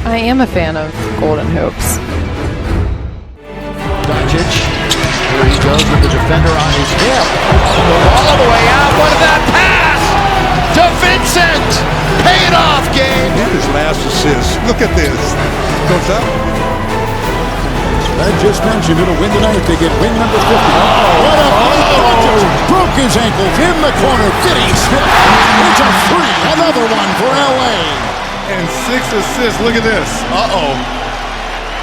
I am a fan of Golden Hoops. Doncic, here he goes with the defender on his hip. All the way out, what did that pass? To Vincent! Paid off, game! His last assist. Look at this. Goes up. I just mentioned it'll win tonight if they get win number 50. What a Doncic broke his ankles in the corner. Getting Smith. It's a free. Another one for LA. And 6 assists. Look at this.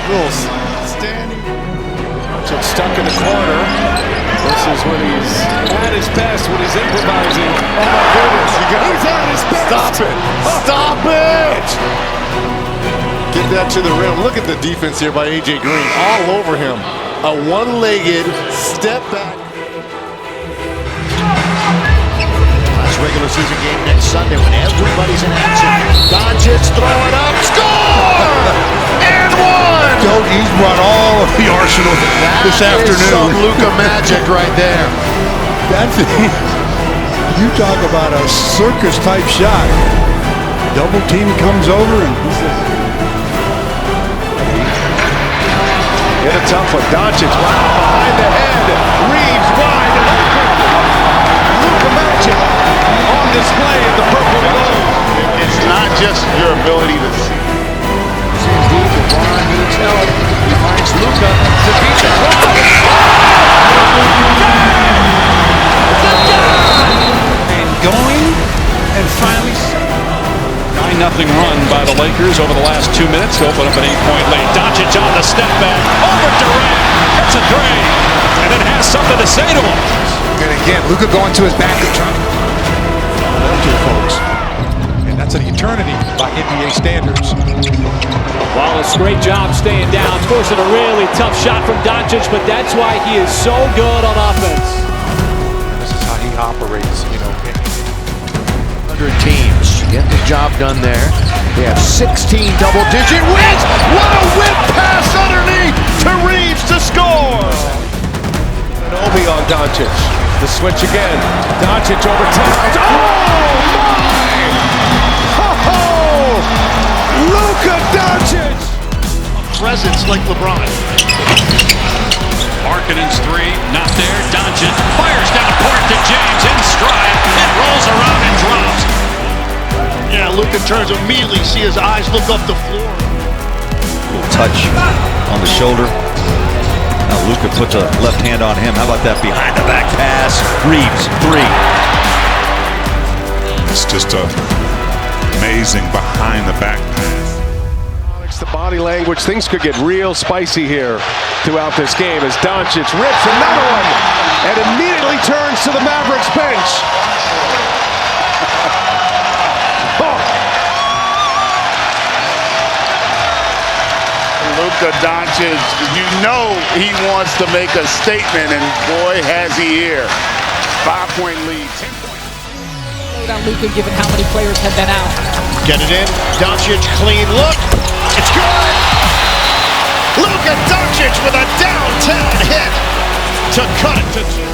Little standing. Doncic stuck in the corner. This is when he's at his best, when he's improvising. Oh my goodness. He's at his best. Stop it. Stop it. Get that to the rim. Look at the defense here by A.J. Green. All over him. A one-legged step back. Last regular season game next Sunday when everybody's in action. Doncic throw it up. Score! And one! He's brought all of the arsenal this afternoon. That is some Luka magic right there. That's it. You talk about a circus-type shot. Double team comes over and he says, Get a tough one. Doncic, wow, behind the head. Reeves wide and open. Luka magic on display in the purple and gold. It's not just your ability to see. Indeed, LeBron needs help. He finds Luka to beat the crowd. And going and finally 9-0 run by the Lakers over the last 2 minutes to open up an 8-point lead. Doncic on the step back over Durant. Hits a three and then has something to say to him. And again, Luka going to his back and trying to folks. And that's an eternity by NBA standards. Wallace, great job staying down, forcing a really tough shot from Doncic, but that's why he is so good on offense. And this is how he operates, 100 teams getting the job done there. They have 16 double-digit wins. What a whip pass underneath to Reeves to score. Obi on Doncic. The switch again. Doncic over Towns. Oh my! Ho-ho! Luka Doncic! Presence like LeBron. Markkanen's three, not there. Doncic fires down the court to James in stride. It rolls around and drops. Yeah, Luka turns immediately, see his eyes look up the floor. Little touch on the shoulder. Now Luka puts a left hand on him. How about that behind the back pass? Reeves, three. It's just amazing behind the back pass. The body language, things could get real spicy here throughout this game as Doncic rips another one and immediately turns to the Mavericks bench. Luka Doncic, you know he wants to make a statement, and boy, has he here. 5-point lead, 10 points. On Luka, given how many players have been out. Get it in. Doncic, clean look. It's good. Luka Doncic with a downtown hit to cut it to 2.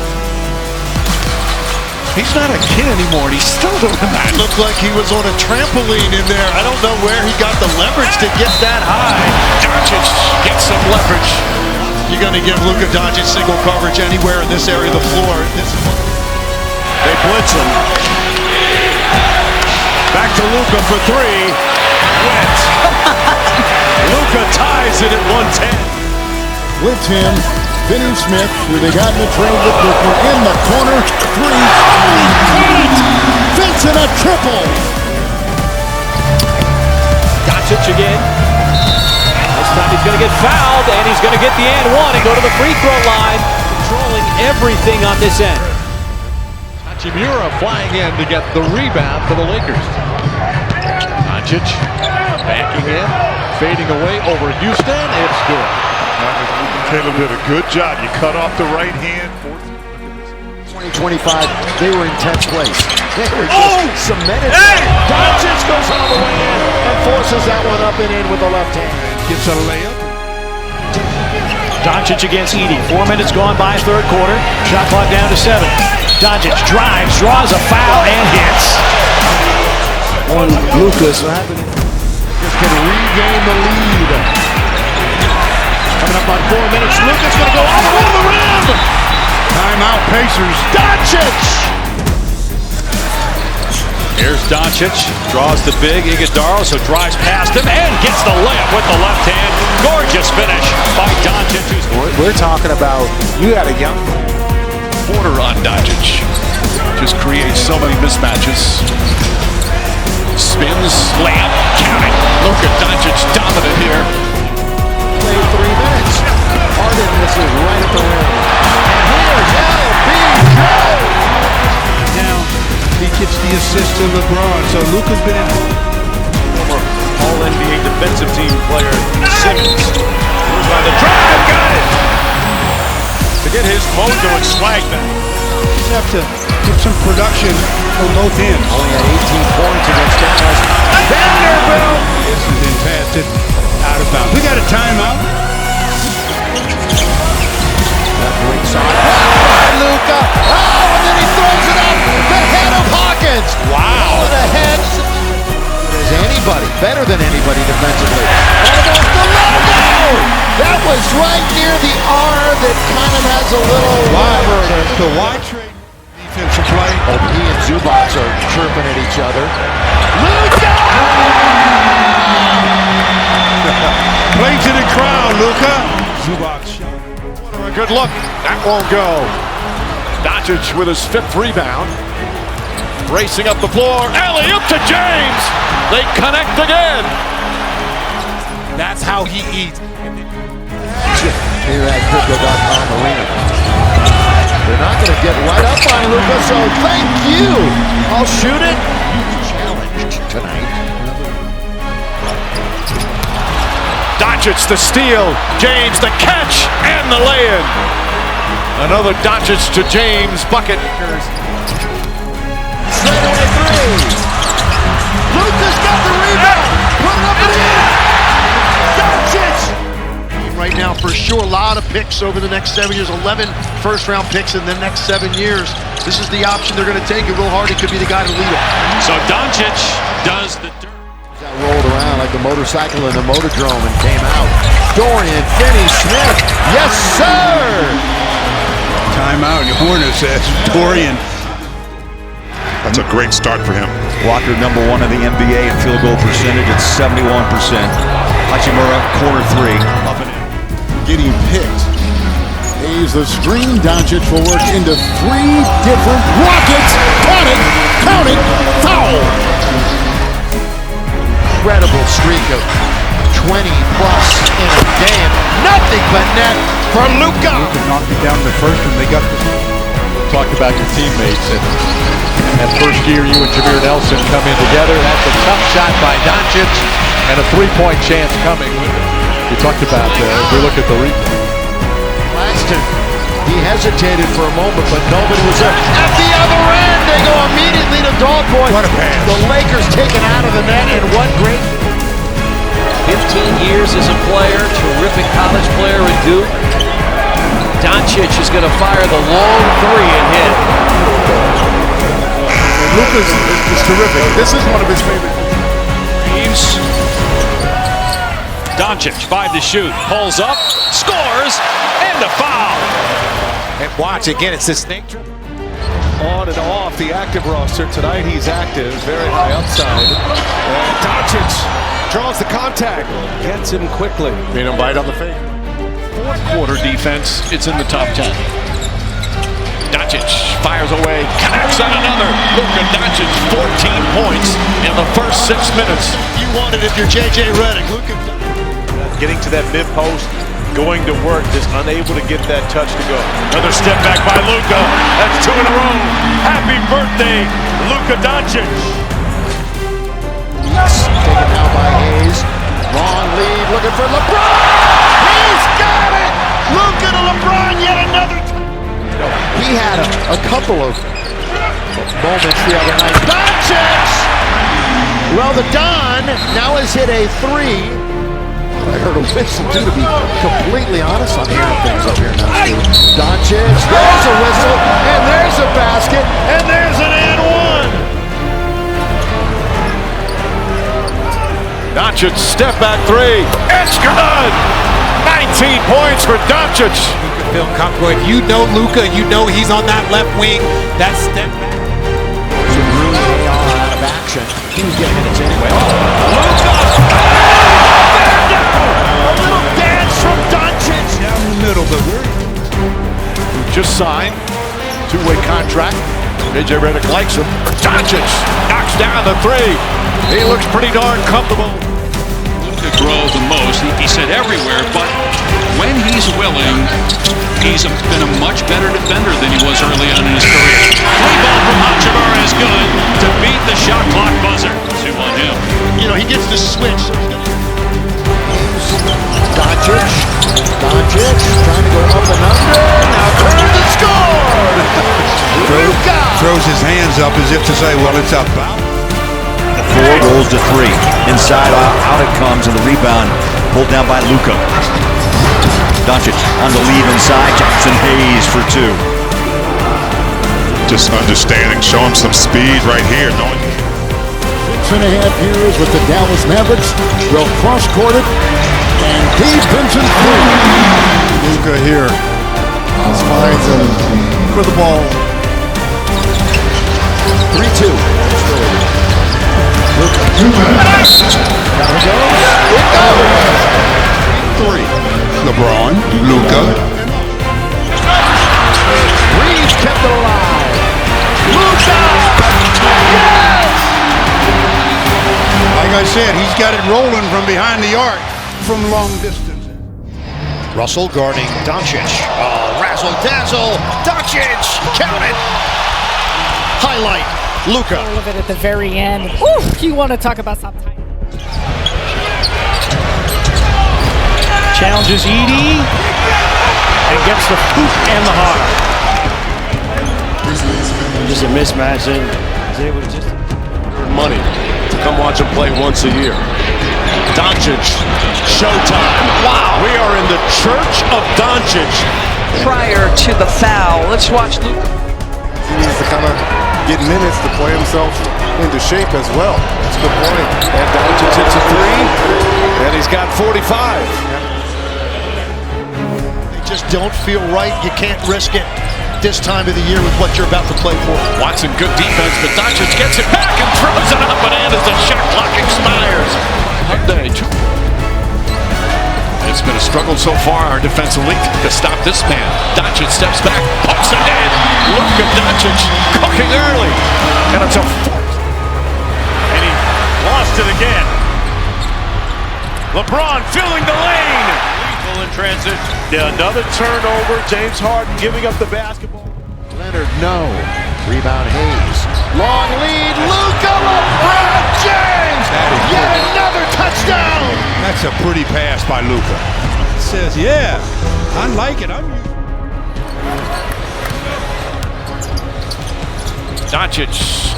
he's not a kid anymore, and he's still doing that. It looked like he was on a trampoline in there. I don't know where he got the leverage to get that high. Doncic gets some leverage. You're going to give Luka Doncic single coverage anywhere in this area of the floor. They blitz him. Back to Luka for three. Went. Luka ties it at 110. With him, Finney Smith, who they got in the trade with Booker, in the corner. Three. Vincent, a triple. Doncic again. This time he's going to get fouled, and he's going to get the and one and go to the free throw line, controlling everything on this end. Hachimura flying in to get the rebound for the Lakers. Doncic backing in, fading away over Houston. It's good. Taylor did a good job. You cut off the right hand. 2025, they were in 10th place. They were just cemented. Hey! Doncic goes all the way in and forces that one up and in with the left hand. Gets a layup. Doncic against Edey. 4 minutes gone by, third quarter. Shot clock down to 7. Doncic drives, draws a foul, and hits. On Lucas. Just can read regain the lead. Coming up on 4 minutes, Luka's going to go all the way to the rim. Timeout, Pacers. Doncic! Here's Doncic, draws the big Iguodala, so drives past him and gets the layup with the left hand. Gorgeous finish by Doncic. We're talking about, you got a young Quarter on Doncic. Just creates so many mismatches. Spins, layup, count it. Luka Doncic dominant here. Play 3 minutes. Harden misses right at the rim. And here's LBJ! Now, he gets the assist to LeBron, so Luka's been in. former All-NBA defensive team player, Simmons. Moves on the drive, got it! To get his mojo and swag back. You have to get some production on both ends. Only had 18 points against Dallas. Vanderbilt! This has been passed it out of bounds. We got a timeout. That breaks on. By Luka. Oh, and then he throws it up the head of Hawkins. Wow. Oh, the head. As anybody, better than anybody defensively. Almost the logo. That was right near the R that kind of has a little wobber. The wide trade defensive play. Oh, he and Zubac are chirping at each other. Luka! Play to the crowd, Luka. Zubac shot. A good look. That won't go. Doncic with his 5th rebound. Racing up the floor. Alley-oop to James. They connect again. That's how he eats. Here at Crypto.com Arena. They're not going to get right up on Luka, so thank you. I'll shoot it. Challenged tonight. Doncic the steal. James the catch and the lay-in. Another Doncic to James bucket. Straightaway three. Luka's got the rebound. Put it up and in. Doncic. Right now, for sure, a lot of picks over the next 7 years. 11 first-round picks in the next 7 years. This is the option they're going to take. And Will Hardy could be the guy to lead them. So Doncic does the dirt. That rolled around like the motorcycle in the Motordrome and came out. Dorian Finney-Smith. Yes, sir. Timeout. Horner says Dorian. That's a great start for him. Walker, number 1 in the NBA in field goal percentage at 71%. Hachimura, corner 3. Up and in. Getting picked. Hayes the screen. Doncic will work into 3 different rockets. Count it, foul. Incredible streak of 20 plus in a game. Nothing but net for Luka. Luka knocked it down the first one. They got the. Talked about your teammates and that first year you and Jameer Nelson come in together. That's a tough shot by Doncic and a 3-point chance coming. We talked about we look at the replay. Claxton, he hesitated for a moment, but nobody was there. At the other end, they go immediately to Dog Boy. What a pass. The Lakers taken out of the net, and what great. 15 years as a player, terrific college player at Duke. Doncic is going to fire the long 3 and hit. Luka's is terrific. This is one of his favorite. Reeves. Doncic, 5 to shoot. Pulls up, scores, and a foul. And watch again, it's this snake trip. On and off the active roster. Tonight he's active, very high upside. And Doncic draws the contact. Gets him quickly. Made him bite on the face. 4th quarter defense, it's in the top 10. Doncic fires away, connects on another. Luka Doncic, 14 points in the first 6 minutes. You want it if you're J.J. Redick. Luka. Getting to that mid-post, going to work, just unable to get that touch to go. Another step back by Luka. That's 2 in a row. Happy birthday, Luka Doncic. Taken now by Hayes. Long lead, looking for LeBron. He's got it. Luka to LeBron, yet another. He had a couple of moments the other night. Doncic. Well, the Don now has hit a 3. I heard a whistle, too, to be completely honest. I'm hearing things up here now, too. Doncic, there's a whistle, and there's a basket, and there's an and 1. Doncic, step back three. It's good! 19 points for Doncic. You can feel comfortable. If you know Luka, you know he's on that left wing. That step back. Really out of action. He was getting minutes anyway. Luka! A little dance from Doncic. Down the middle, but Just signed. Two-way contract. JJ Redick likes him. Doncic knocks down the three. He looks pretty darn comfortable. To grow the most, he said everywhere, but when he's willing, he's been a much better defender than he was early on in his career. Free ball from Hachimura is good to beat the shot clock buzzer. 2 on him. You know, he gets the switch. Doncic trying to go up and under. Now turned and scored. Luka throws his hands up as if to say, well, it's about. 4 rolls to 3. Inside, out it comes, and the rebound pulled down by Luka. Doncic on the lead inside. Jackson Hayes for 2. Just understanding, show him some speed right here. Knowing 6.5 years with the Dallas Mavericks. Will cross-court it. And Gabe Vincent Luka here. Finds him for the ball. 3-2. Luka. Down it goes. LeBron, Luka. Reeves kept it alive. Luka! Yes! Like I said, he's got it rolling from behind the arc from long distance. Russell guarding Doncic. Oh, razzle-dazzle. Doncic! Count it! Highlight. Luka. All of it at the very end. Ooh, you want to talk about something. Challenges Edie and gets the hoop and the heart. Just a mismatch, and he's able to just Money to come watch him play once a year. Doncic, showtime. Wow, we are in the church of Doncic. Prior to the foul, let's watch Luka. He needs to kind of get minutes to play himself into shape as well. That's a good point. And Doncic hits a three, and he's got 45. They just don't feel right. You can't risk it this time of the year with what you're about to play for. Watson, good defense, but Doncic gets it back and throws it up and in as the shot clock expires. Day two. It's been a struggle so far, our defensively, to stop this man. Doncic steps back, pumps it in. Luka Doncic cooking early. And it's a and he lost it again. LeBron filling the lane. Lethal in transit. Another turnover. James Harden giving up the basketball. Leonard, no. Rebound Hayes. Long lead. Luka LeBron James. Yet another touchdown. That's a pretty pass by Luka. He says, yeah, I like it. Doncic,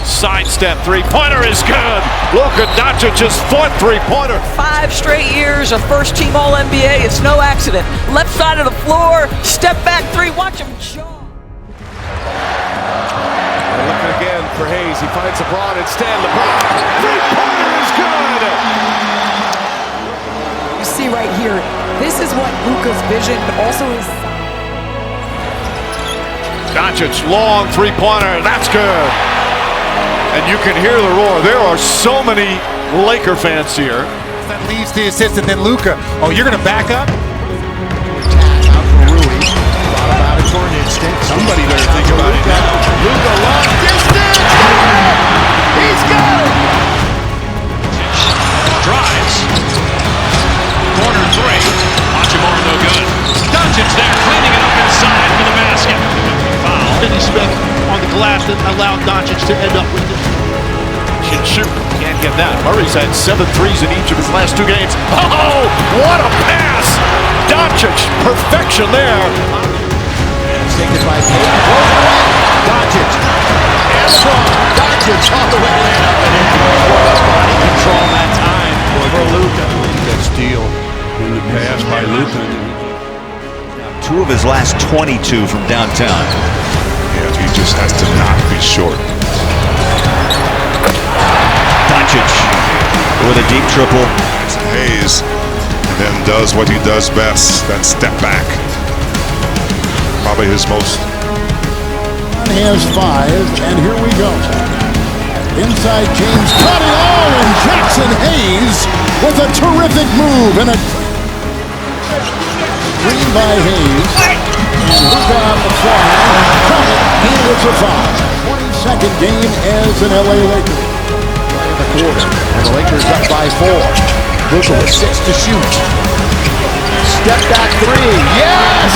sidestep three-pointer is good. Luka Doncic's 4th three-pointer. 5 straight years of first-team All-NBA. It's no accident. Left side of the floor, step back 3. Watch him jump. Looking again for Hayes. He finds LeBron instead. LeBron, three-pointer is good. You see right here, this is what Luka's vision, but also his. Doncic, long three-pointer. That's good. And you can hear the roar. There are so many Laker fans here. that leads the assist, and then Luka. Oh, you're going to back up? Out for Rui. Thought about it for an instant. Somebody better think about it now. Luka long distance. He's got it. Drives. Corner 3. Hachimura no good. Doncic there, cleaning it up inside for the basket. Foul. Finney Smith on the glass that allowed Doncic to end up with it. Can shoot. Can't get that. Murray's had 7 threes in each of his last 2 games. Oh, what a pass! Doncic, perfection there. Taken by Payton. Doncic. And from Doncic all the way in up and in. Body control that time for Luka. That steal in the pass by Luka. 2 of his last 22 from downtown. Yeah, he just has to not be short. Doncic with a deep triple. Hayes then does what he does best, that step back. Probably his most. He has 5, and here we go. Inside James cutting all, and Jackson Hayes with a terrific move and a screen by Hayes. And Luka out the far. He was a foul. 22nd game as an LA Laker. In the quarter, and the Lakers up by 4. Luka with 6 to shoot. Step back 3. Yes!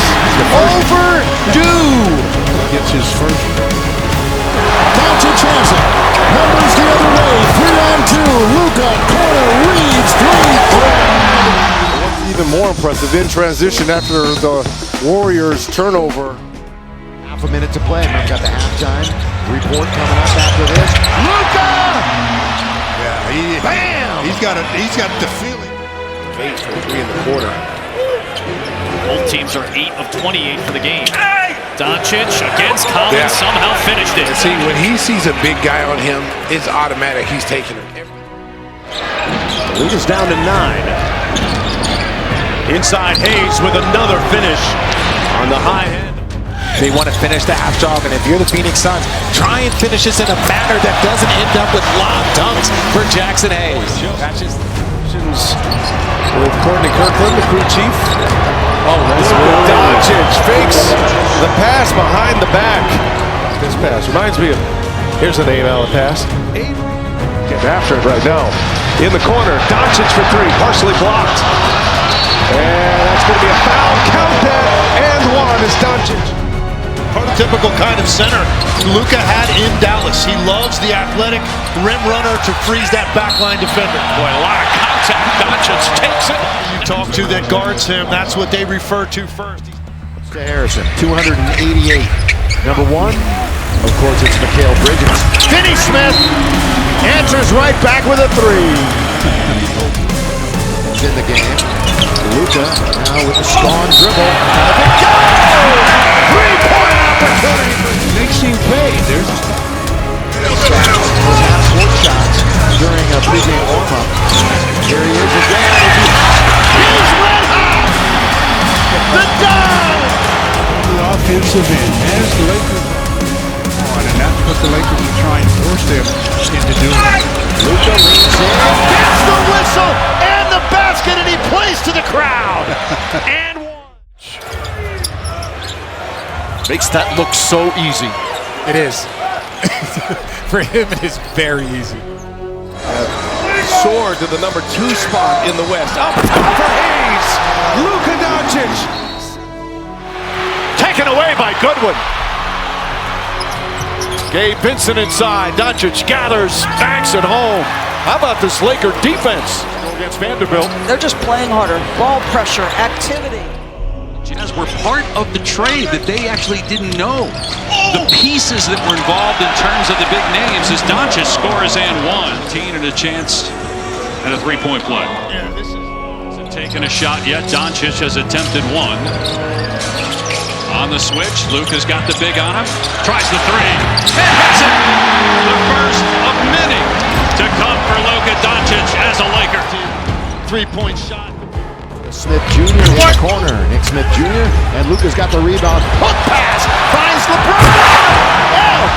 Overdue! Gets his first. Doncic has it. Numbers the other way. 3-on-2. Luka, corner, Reeves, 3. What's even more impressive, in transition after the Warriors turnover. Half a minute to play. I've got the halftime report coming up after this. Luka! Yeah, Bam! He's got the feeling. 8 for 3 in the quarter. Both teams are 8 of 28 for the game. Doncic against Collins somehow finished it. See, when he sees a big guy on him, it's automatic. He's taking him. Luka's down to 9. Inside Hayes with another finish on the high end. They want to finish the half job, and if you're the Phoenix Suns, try and finish this in a manner that doesn't end up with lob dunks for Jackson Hayes. That's just with Courtney Kirkland, the crew chief. Oh, that's Doncic fakes the pass behind the back. This pass reminds me of, here's an 8-out pass. Getting after it right now. In the corner, Doncic for 3, partially blocked. And that's going to be a foul. Count that, and 1 is Doncic. Typical kind of center Luka had in Dallas. He loves the athletic rim runner to freeze that backline defender. Boy, a lot of contact. Doncic takes it. You talk to that guards him, that's what they refer to first. To Harrison, 288. Number 1, of course, it's Mikal Bridges. Finney Smith answers right back with a 3. He's in the game. Luka now with a strong dribble. Go! 3-point opportunity. Makes him pay. There's a was out 4 shots during a pregame warm-up. Here he is again. He's red hot! The dive! the offensive end as the Lakers on, and that's what the Lakers are trying to force them into doing. Luka leans in, gets the whistle and the basket, and he plays to the crowd. And makes that look so easy. It is. For him, it is very easy. Soared to the number 2 spot in the West. Up top for Hayes. Luka Doncic. Taken away by Goodwin. Gabe Vincent inside. Doncic gathers, banks it home. How about this Laker defense against Vanderbilt? They're just playing harder. Ball pressure, activity. Jazz were part of the trade that they actually didn't know. The pieces that were involved in terms of the big names as Doncic scores and 1. And a chance at a 3-point play. Yeah, this isn't taking a shot yet. Doncic has attempted 1. On the switch, Luka's got the big on him. Tries the 3. And hits it! The first of many to come for Luka Doncic as a Laker. 3-point shot. Smith Jr. in the corner. Nick Smith Jr. and Luka's got the rebound. Hook pass finds LeBron.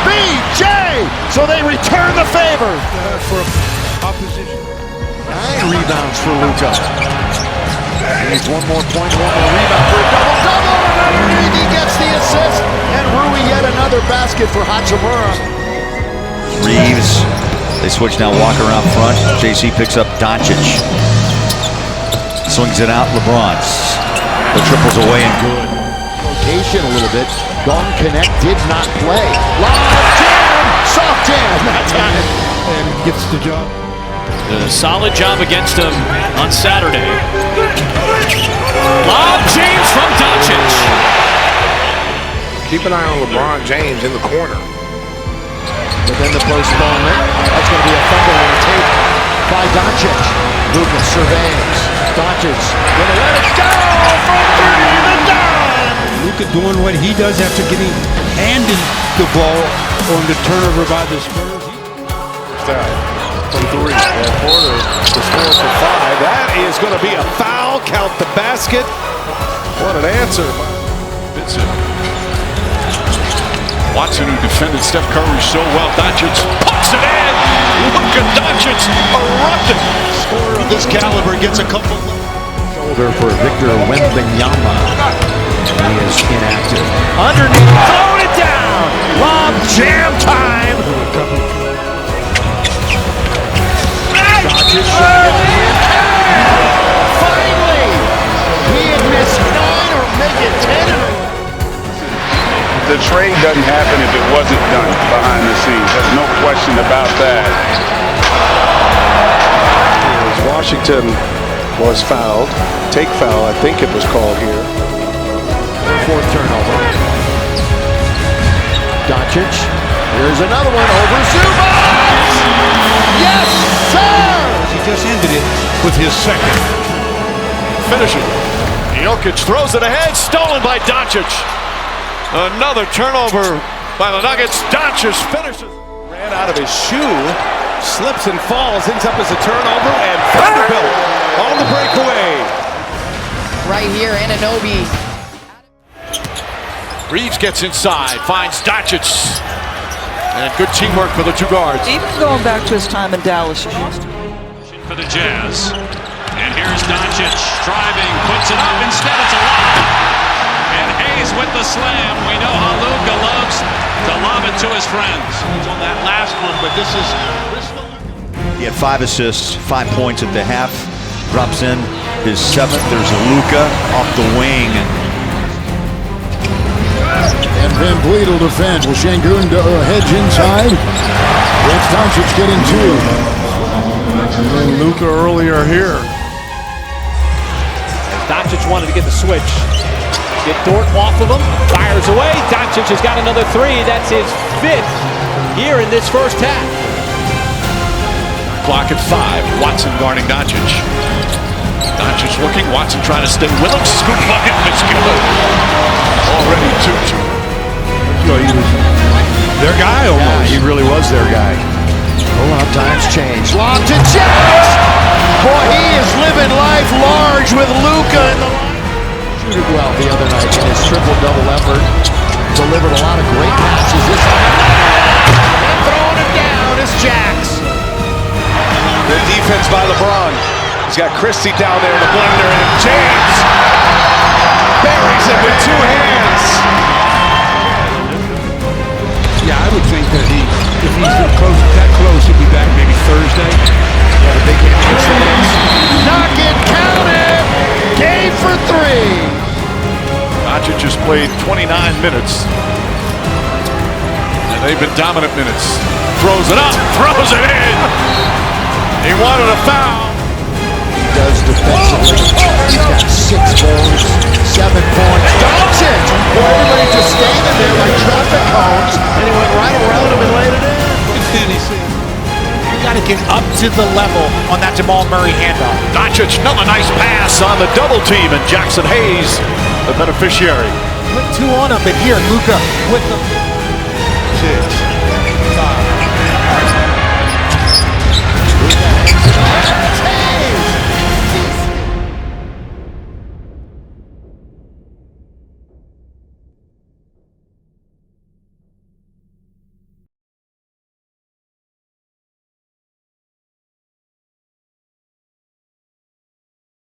LBJ. So they return the favor For opposition. 9 rebounds for Luka. He needs 1 more point, 1 more rebound for a double-double. And underneath he gets the assist. And Rui yet another basket for Hachimura. Reeves. They switch now. Walker out front. JC picks up Doncic. Swings it out, LeBron's. The triple's away and good. Rotation a little bit. Gong Connect did not play. Lob jam! Soft jam that time. And gets the job. A solid job against him on Saturday. Lob James from Doncic. Keep an eye on LeBron James in the corner. But then the postponement. That's going to be a fumble and a take by Doncic. Luka surveys. Doncic gonna let it go from 30, the dime! Luka doing what he does after getting handed the ball on the turnover by the Spurs. from three. And Porter is 4 for 5. That is going to be a foul. Count the basket. What an answer. Vincent. Watson, who defended Steph Curry so well. Doncic puts it in. Luka Doncic erupted. Scorer of this caliber gets a couple. Shoulder for Victor Wembanyama. He is inactive. Underneath, throwing it down. Lob jam time. Finally! He had missed 9 or make it 10. The trade doesn't happen if it wasn't done behind the scenes. There's no question about that. Washington was fouled. Take foul, I think it was called here. 4th turnover. Doncic. Here's another one over Zubac! Yes, sir! He just ended it with his second. Finishing. Jokic throws it ahead, stolen by Doncic. Another turnover by the Nuggets. Doncic finishes. Ran out of his shoe, slips and falls, ends up as a turnover, and Vanderbilt on the breakaway. Right here, Anunoby. Reeves gets inside, finds Doncic. And good teamwork for the two guards. Even going back to his time in Dallas. For the Jazz. And here's Doncic driving, puts it up, instead it's a lob. And Hayes with the slam. We know how Luka loves to lob it to his friends. He's on that last one, but this is... He had 5 assists, 5 points at the half. Drops in his 7th. There's Luka off the wing. And Van Vliet will defend. Will Şengün hedge inside? With Doncic getting 2. And then Luka earlier here. Doncic wanted to get the switch. Get Dort off of him, fires away. Doncic has got another 3. That's his 5th here in this first half. Clock at 5. Watson guarding Doncic. Doncic looking. Watson trying to stay with him. Scoop bucket. It's good. Already 2-2. He was their guy almost. Yeah, he really was their guy. Oh, how times change. Lob to Jax! Boy, he is living life large with Luka in the line. Shooted well the other night in his triple-double effort. Delivered a lot of great passes this time. And throwing him down is Jax. The defense by LeBron. He's got Christie down there in the blender, and James buries it with 2 hands. Yeah, I would think that if he's that close, he'll be back maybe Thursday. Got a big game against the Knicks. Knock it, count it! Game for 3. Doncic just played 29 minutes. And they've been dominant minutes. Throws it up, throws it in. He wanted a foul. He does defensively. He's got 6 boards, 7 points. Doncic! Boy, everybody just standing there like traffic cones, and he went right around him and laid it in. You got to get up to the level on that Jamal Murray handoff. Doncic, another nice pass on the double team, and Jackson Hayes, the beneficiary. Put 2 on him, but here, Luka with the...